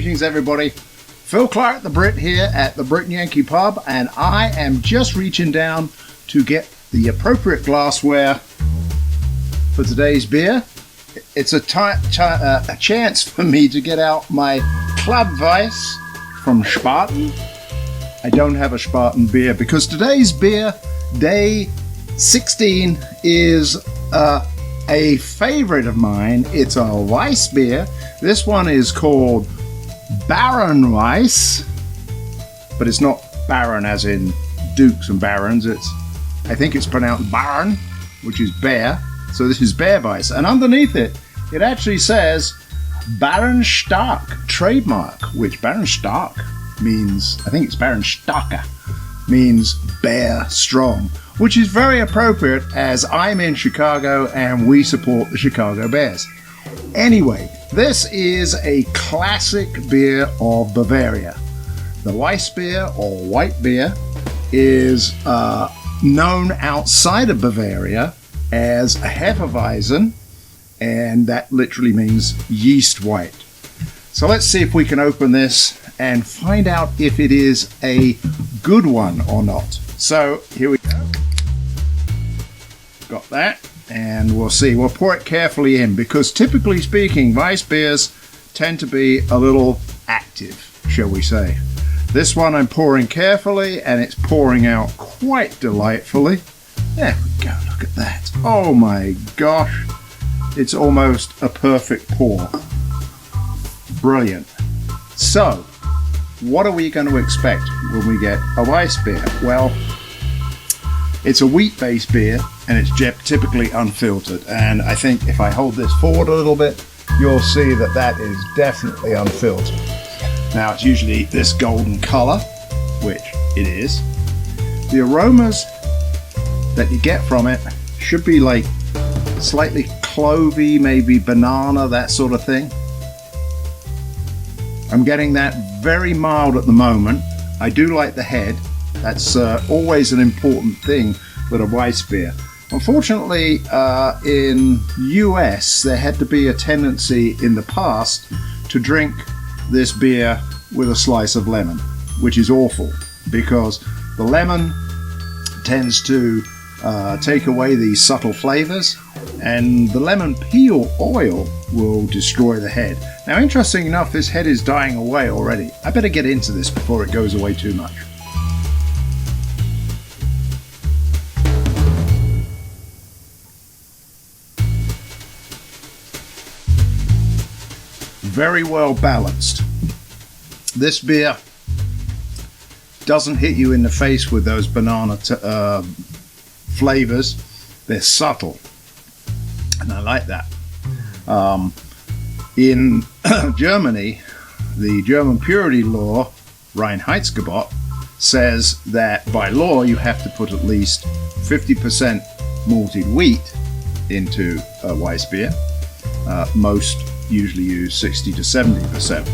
Greetings, everybody. Phil Clark, the Brit, here at the Brit and Yankee Pub, and I am just reaching down to get the appropriate glassware for today's beer. It's a chance for me to get out my Club Weisse from Spaten. I don't have a Spaten beer because today's beer, day 16, is a favorite of mine. It's a Weiss beer. This one is called Baren Weisse, but it's not Baron as in dukes and barons. I think it's pronounced Baren, which is bear. So this is Bear Weisse, and underneath it actually says Baren Stark trademark, which Baren Stark means, I think it's Baren Starker, means bear strong, which is very appropriate as I'm in Chicago and we support the Chicago Bears. Anyway, this is a classic beer of Bavaria. The Weiss beer, or white beer, is known outside of Bavaria as a hefeweizen, and that literally means yeast white. So let's see if we can open this and find out if it is a good one or not. So here we go. Got that. And we'll see. We'll pour it carefully in because typically speaking, Weiss beers tend to be a little active, shall we say. This one I'm pouring carefully and it's pouring out quite delightfully. There we go. Look at that. Oh my gosh. It's almost a perfect pour. Brilliant. So, what are we going to expect when we get a Weiss beer? Well, it's a wheat-based beer, and it's typically unfiltered. And I think if I hold this forward a little bit, you'll see that that is definitely unfiltered. Now, it's usually this golden color, which it is. The aromas that you get from it should be like slightly clovey, maybe banana, that sort of thing. I'm getting that very mild at the moment. I do like the head. That's always an important thing with a Weiss beer. Unfortunately, in US, there had to be a tendency in the past to drink this beer with a slice of lemon, which is awful because the lemon tends to take away these subtle flavors, and the lemon peel oil will destroy the head. Now, interesting enough, this head is dying away already. I better get into this before it goes away too much. Very well balanced. This beer doesn't hit you in the face with those banana flavors. They're subtle, and I like that. In Germany, the German purity law, Reinheitsgebot, says that by law you have to put at least 50% malted wheat into a Weiss beer. Most usually use 60 to 70%.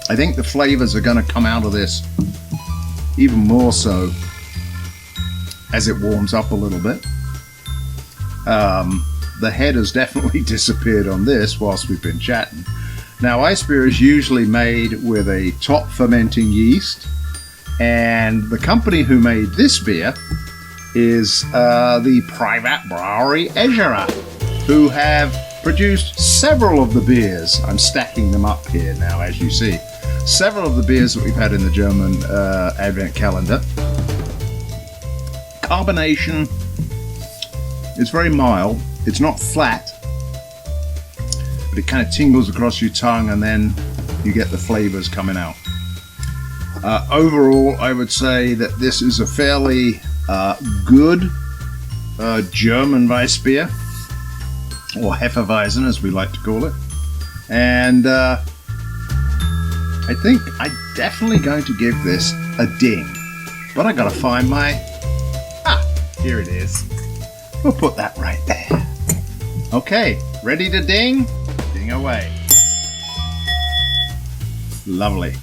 I think the flavors are going to come out of this even more so as it warms up a little bit. The head has definitely disappeared on this whilst we've been chatting. Now, Weiss beer is usually made with a top fermenting yeast, and the company who made this beer is the Privatbrauerei Egerer, who have produced several of the beers. I'm stacking them up here now, as you see. Several of the beers that we've had in the German Advent calendar. Carbonation is very mild. It's not flat, but it kind of tingles across your tongue, and then you get the flavors coming out. Overall, I would say that this is a fairly good German Weiss beer, or Hefeweizen as we like to call it, and I think I'm definitely going to give this a ding, but I gotta find my, here it is. We'll put that right there. Okay, ready to ding? Ding away. Lovely.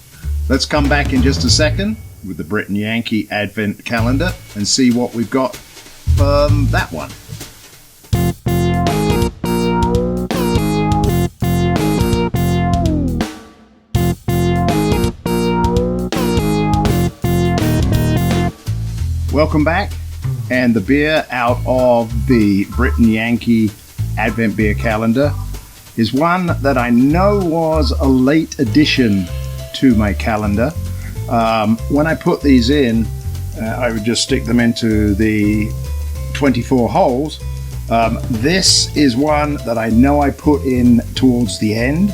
Let's come back in just a second with the Brit and Yankee Advent calendar and see what we've got from that one. Welcome back. And the beer out of the Britain Yankee Advent Beer Calendar is one that I know was a late addition to my calendar. When I put these in, I would just stick them into the 24 holes. This is one that I know I put in towards the end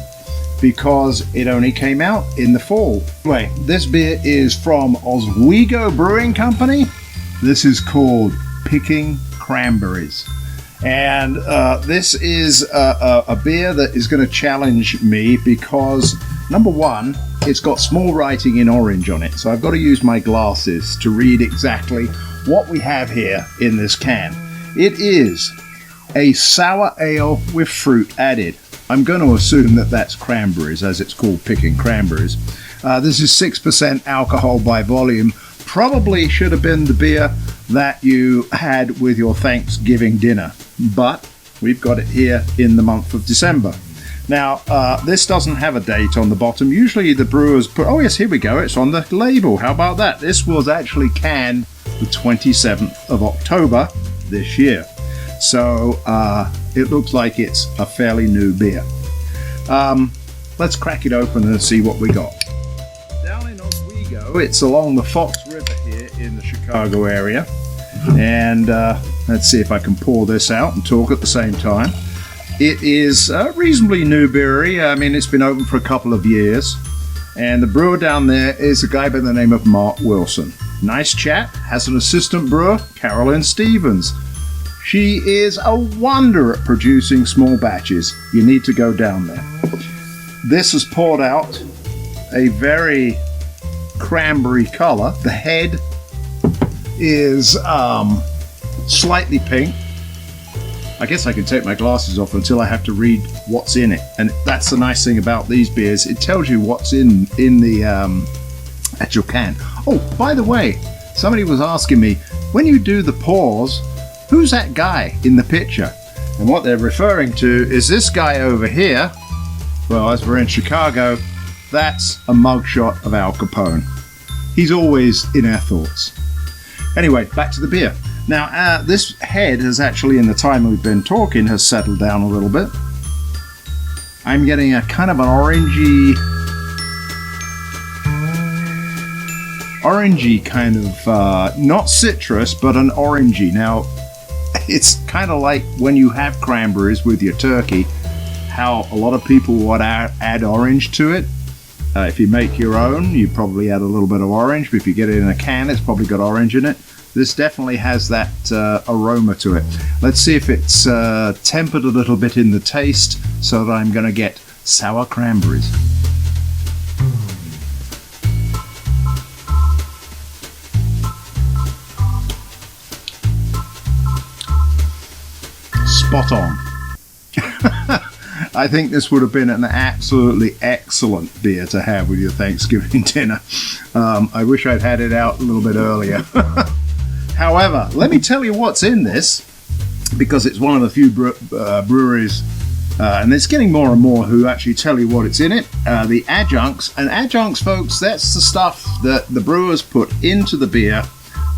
because it only came out in the fall. Anyway, this beer is from Oswego Brewing Company. This is called Pickin Cranberries. And this is a beer that is going to challenge me because, number one, it's got small writing in orange on it. So I've got to use my glasses to read exactly what we have here in this can. It is a sour ale with fruit added. I'm going to assume that that's cranberries, as it's called Pickin Cranberries. This is 6% alcohol by volume. Probably should have been the beer that you had with your Thanksgiving dinner, but we've got it here in the month of December. Now, this doesn't have a date on the bottom. Usually the brewers put, oh yes, here we go, it's on the label. How about that? This was actually canned the 27th of October this year. So it looks like it's a fairly new beer. Let's crack it open and see what we got. Down in Oswego, it's along the Fox River here in the Chicago area. And let's see if I can pour this out and talk at the same time. It is a reasonably new brewery. I mean, it's been open for a couple of years. And the brewer down there is a guy by the name of Mark Wilson. Nice chap, has an assistant brewer, Carolyn Stevens. She is a wonder at producing small batches. You need to go down there. This has poured out a very cranberry color. The head is slightly pink. I guess I can take my glasses off until I have to read what's in it. And that's the nice thing about these beers. It tells you what's in the actual can. Oh, by the way, somebody was asking me, when you do the pours, who's that guy in the picture? And what they're referring to is this guy over here. Well, as we're in Chicago, that's a mugshot of Al Capone. He's always in our thoughts. Anyway, back to the beer. Now, this head has actually, in the time we've been talking, has settled down a little bit. I'm getting a kind of an orangey kind of, not citrus, but an orangey. Now, it's kind of like when you have cranberries with your turkey, how a lot of people would add orange to it. If you make your own, you probably add a little bit of orange, but if you get it in a can, it's probably got orange in it. This definitely has that aroma to it. Let's see if it's tempered a little bit in the taste so that I'm going to get sour cranberries. Spot on. I think this would have been an absolutely excellent beer to have with your Thanksgiving dinner. I wish I'd had it out a little bit earlier. However, let me tell you what's in this, because it's one of the few breweries, and it's getting more and more who actually tell you what it's in it. The adjuncts. And adjuncts, folks, that's the stuff that the brewers put into the beer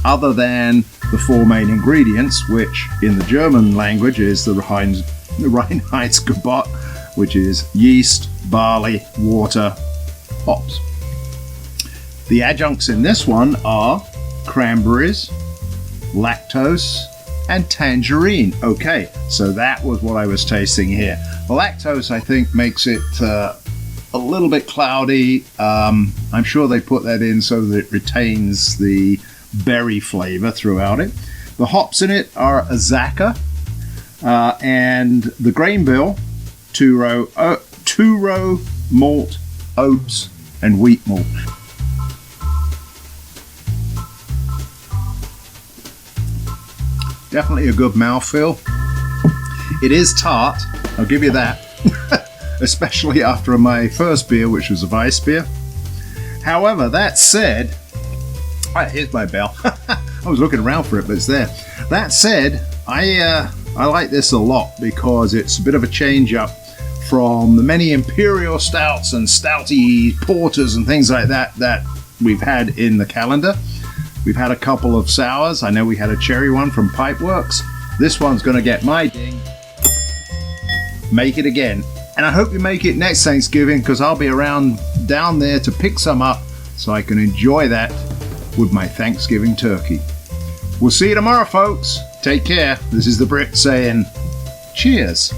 other than the four main ingredients, which in the German language is the Reinheitsgebot, which is yeast, barley, water, hops. The adjuncts in this one are cranberries, lactose, and tangerine. Okay, so that was what I was tasting here. The lactose, I think, makes it a little bit cloudy. I'm sure they put that in so that it retains the berry flavor throughout it. The hops in it are Azaka, and the grain bill, two-row malt, oats, and wheat malt. Definitely a good mouthfeel. It is tart, I'll give you that. Especially after my first beer, which was a Weisse beer. However, that said, here's my bell. I was looking around for it, but it's there. That said, I like this a lot because it's a bit of a change up from the many imperial stouts and stouty porters and things like that that we've had in the calendar. We've had a couple of sours. I know we had a cherry one from Pipeworks. This one's going to get my ding. Make it again. And I hope you make it next Thanksgiving, because I'll be around down there to pick some up so I can enjoy that with my Thanksgiving turkey. We'll see you tomorrow, folks. Take care. This is the Brit saying cheers.